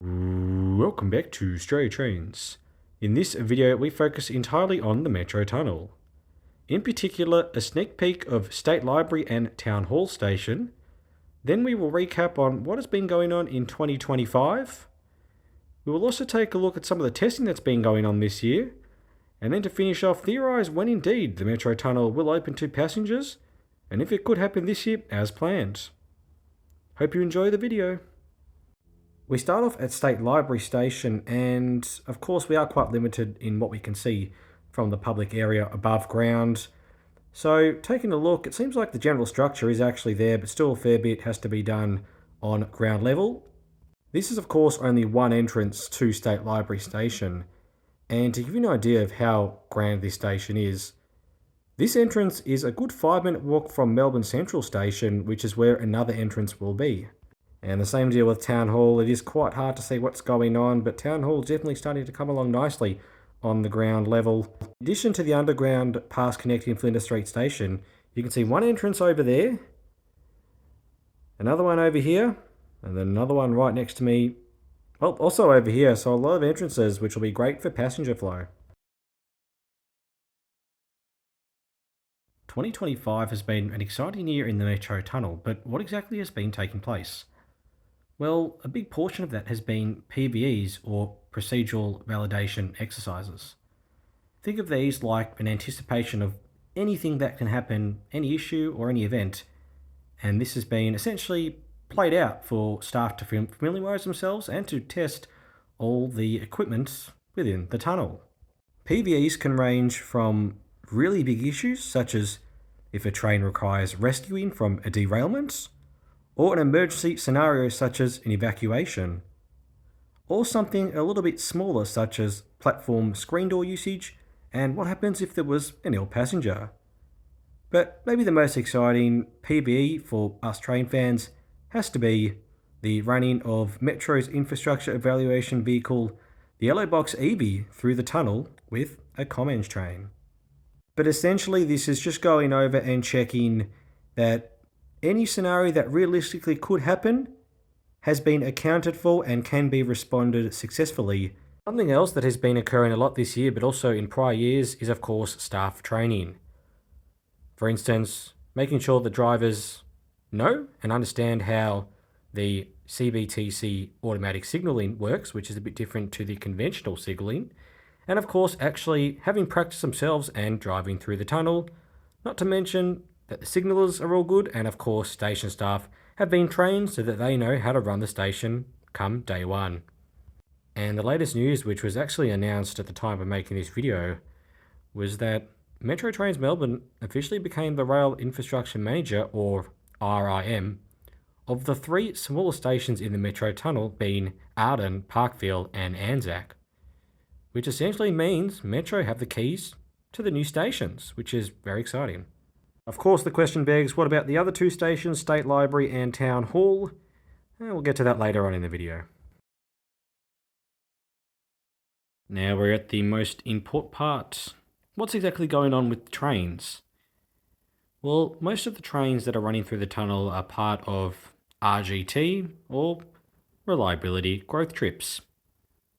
Welcome back to Australia Trains. In this video, we focus entirely on the Metro Tunnel. In particular, a sneak peek of State Library and Town Hall Station. Then we will recap on what has been going on in 2025. We will also take a look at some of the testing that's been going on this year. And then to finish off, theorise when indeed the Metro Tunnel will open to passengers, and if it could happen this year as planned. Hope you enjoy the video. We start off at State Library Station, and of course we are quite limited in what we can see from the public area above ground. So taking a look, it seems like the general structure is actually there, but still a fair bit has to be done on ground level. This is of course only one entrance to State Library Station, and to give you an idea of how grand this station is, this entrance is a good 5-minute walk from Melbourne Central Station, which is where another entrance will be. And the same deal with Town Hall. It is quite hard to see what's going on, but Town Hall is definitely starting to come along nicely on the ground level. In addition to the underground pass connecting Flinders Street Station, you can see one entrance over there, another one over here, and then another one right next to me. Well, also over here, so a lot of entrances, which will be great for passenger flow. 2025 has been an exciting year in the Metro Tunnel, but what exactly has been taking place? Well, a big portion of that has been PVEs, or procedural validation exercises. Think of these like an anticipation of anything that can happen, any issue or any event, and this has been essentially played out for staff to familiarise themselves and to test all the equipment within the tunnel. PVEs can range from really big issues, such as if a train requires rescuing from a derailment, or an emergency scenario such as an evacuation, or something a little bit smaller such as platform screen door usage and what happens if there was an ill passenger. But maybe the most exciting PVE for us train fans has to be the running of Metro's infrastructure evaluation vehicle, the Yellow Box EV, through the tunnel with a Commons train. But essentially this is just going over and checking that any scenario that realistically could happen has been accounted for and can be responded successfully. Something else that has been occurring a lot this year, but also in prior years, is of course staff training. For instance, making sure that drivers know and understand how the CBTC automatic signalling works, which is a bit different to the conventional signalling, and of course actually having practiced themselves and driving through the tunnel, not to mention that the signallers are all good, and of course station staff have been trained so that they know how to run the station come day one. And the latest news, which was actually announced at the time of making this video, was that Metro Trains Melbourne officially became the Rail Infrastructure Manager, or RIM, of the 3 smaller stations in the Metro Tunnel, being Arden, Parkville and Anzac, which essentially means Metro have the keys to the new stations, which is very exciting. Of course, the question begs, what about the other 2 stations, State Library and Town Hall? We'll get to that later on in the video. Now we're at the most important part. What's exactly going on with trains? Well, most of the trains that are running through the tunnel are part of RGT, or Reliability Growth Trips,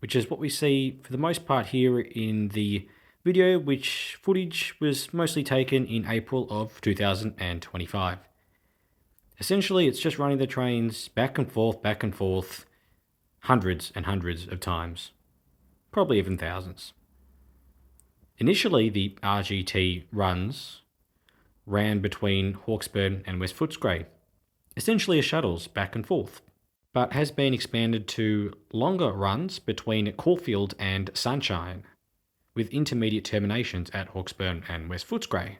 which is what we see for the most part here in the video, which footage was mostly taken in April of 2025. Essentially, it's just running the trains back and forth, hundreds and hundreds of times, probably even thousands. Initially, the RGT runs ran between Hawkesbury and West Footscray, essentially as shuttles back and forth, but has been expanded to longer runs between Caulfield and Sunshine, with intermediate terminations at Hawkesbury and West Footscray.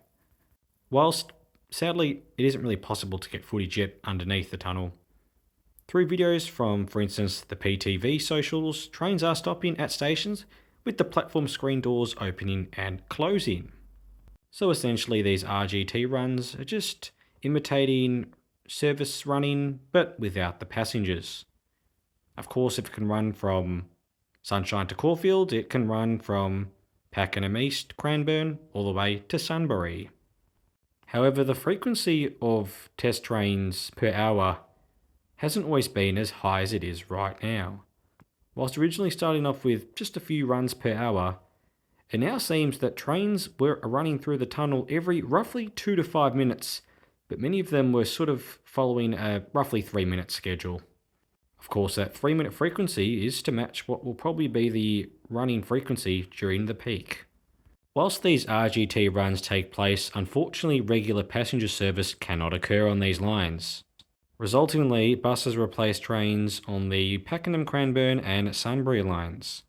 Whilst, sadly, it isn't really possible to get footage yet underneath the tunnel, through videos from, for instance, the PTV socials, trains are stopping at stations with the platform screen doors opening and closing. So essentially these RGT runs are just imitating service running, but without the passengers. Of course, if it can run from Sunshine to Caulfield, it can run from Pakenham East, Cranbourne, all the way to Sunbury. However, the frequency of test trains per hour hasn't always been as high as it is right now. Whilst originally starting off with just a few runs per hour, it now seems that trains were running through the tunnel every roughly 2 to 5 minutes, but many of them were sort of following a roughly 3-minute schedule. Of course, that 3-minute frequency is to match what will probably be the running frequency during the peak. Whilst these RGT runs take place, unfortunately regular passenger service cannot occur on these lines. Resultingly, buses replace trains on the Pakenham Cranbourne and Sunbury lines.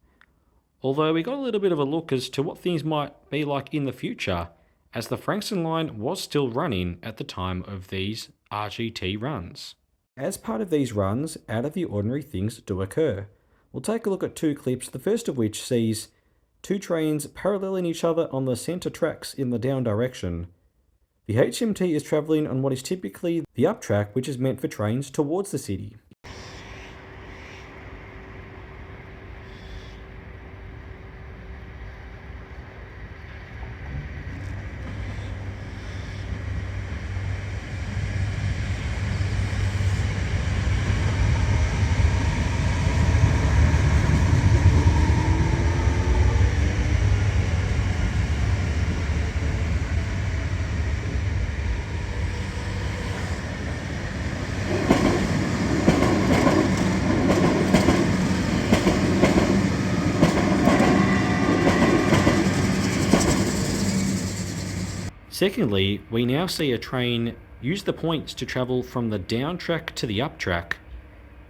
Although we got a little bit of a look as to what things might be like in the future, as the Frankston line was still running at the time of these RGT runs. As part of these runs, out of the ordinary things do occur. We'll take a look at two clips, the first of which sees two trains paralleling each other on the centre tracks in the down direction. The HMT is travelling on what is typically the up track, which is meant for trains towards the city. Secondly, we now see a train use the points to travel from the down track to the up track.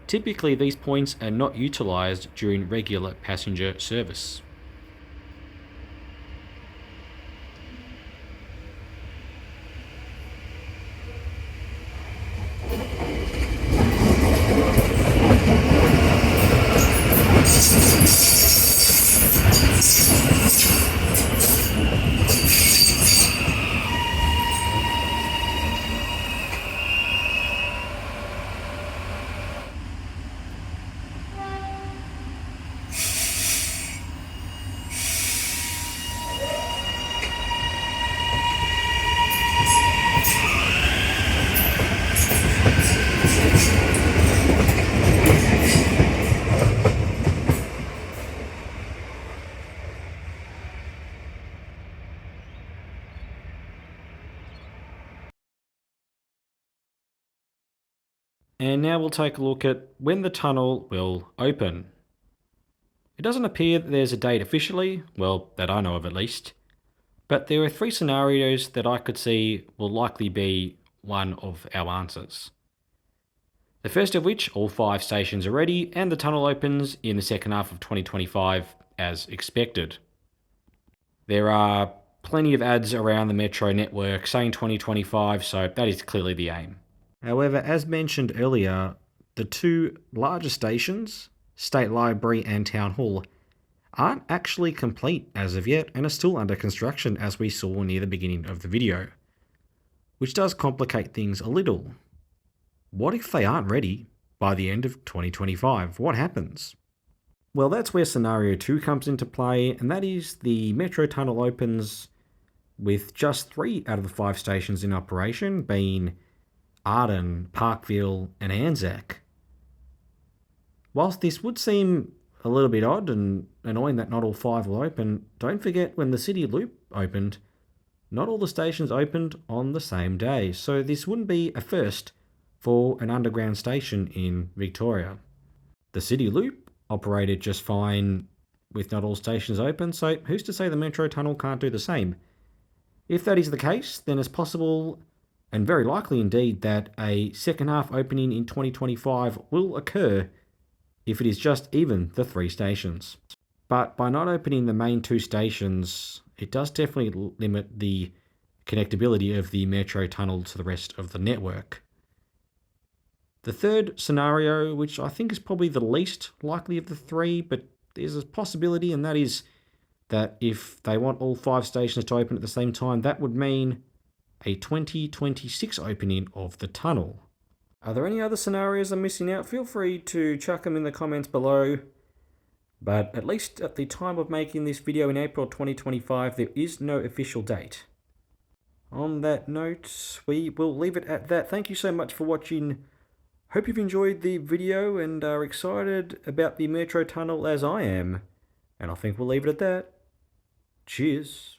Typically, these points are not utilised during regular passenger service. And now we'll take a look at when the tunnel will open. It doesn't appear that there's a date officially, well, that I know of at least, but there are three scenarios that I could see will likely be one of our answers. The first of which, all 5 stations are ready and the tunnel opens in the second half of 2025 as expected. There are plenty of ads around the Metro network saying 2025, so that is clearly the aim. However, as mentioned earlier, the two larger stations, State Library and Town Hall, aren't actually complete as of yet and are still under construction, as we saw near the beginning of the video, which does complicate things a little. What if they aren't ready by the end of 2025? What happens? Well, that's where scenario 2 comes into play, and that is the Metro tunnel opens with just 3 out of the 5 stations in operation, being Arden, Parkville and Anzac. Whilst this would seem a little bit odd and annoying that not all 5 will open, don't forget when the City Loop opened, not all the stations opened on the same day, so this wouldn't be a first for an underground station in Victoria. The City Loop operated just fine with not all stations open, so who's to say the Metro tunnel can't do the same? If that is the case, then it's possible and very likely indeed that a second half opening in 2025 will occur if it is just even the 3 stations. But by not opening the main 2 stations, it does definitely limit the connectability of the Metro tunnel to the rest of the network. The third scenario, which I think is probably the least likely of the 3, but there's a possibility, and that is that if they want all 5 stations to open at the same time, that would mean a 2026 opening of the tunnel. Are there any other scenarios I'm missing out? Feel free to chuck them in the comments below. But at least at the time of making this video in April 2025, there is no official date. On that note, we will leave it at that. Thank you so much for watching. Hope you've enjoyed the video and are excited about the Metro Tunnel as I am. And I think we'll leave it at that. Cheers.